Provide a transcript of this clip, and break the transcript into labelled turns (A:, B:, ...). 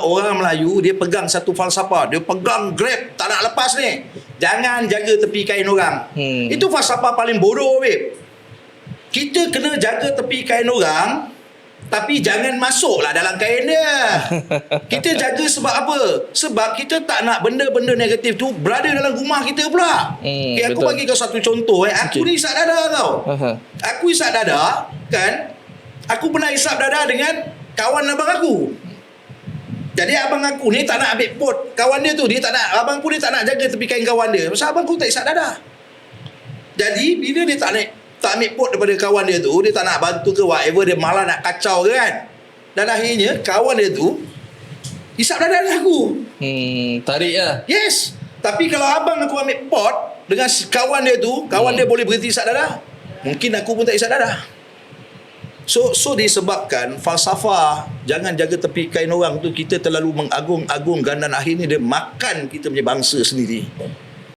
A: orang Melayu, dia pegang satu falsafah, dia pegang grab, tak nak lepas ni. Jangan jaga tepi kain orang. Itu falsafah paling bodoh, babe. Kita kena jaga tepi kain orang, tapi jangan masuklah dalam kain dia. Kita jaga sebab apa? Sebab kita tak nak benda-benda negatif tu berada dalam rumah kita pula. Aku
B: betul.
A: bagi kau satu contoh. Aku ni isap dada tau. Aku isap dada, kan? Aku pernah isap dada dengan kawan abang aku. Jadi abang aku ni tak nak ambil pot kawan dia tu. Dia tak nak, abang aku ni tak nak jaga tepi kain kawan dia. Pasal abang aku tak isap dada. Jadi bila dia tak ambil pot daripada kawan dia tu, dia tak nak bantu ke whatever, dia malah nak kacau ke kan. Dan akhirnya kawan dia tu isap dada dengan aku.
B: Tarik lah.
A: Yes. Tapi kalau abang aku ambil pot dengan kawan dia tu, kawan dia boleh berhenti isap dada. Mungkin aku pun tak isap dada. So disebabkan falsafah jangan jaga tepi kain orang tu, kita terlalu mengagung-agungkan dan akhirnya dia makan kita punya bangsa sendiri.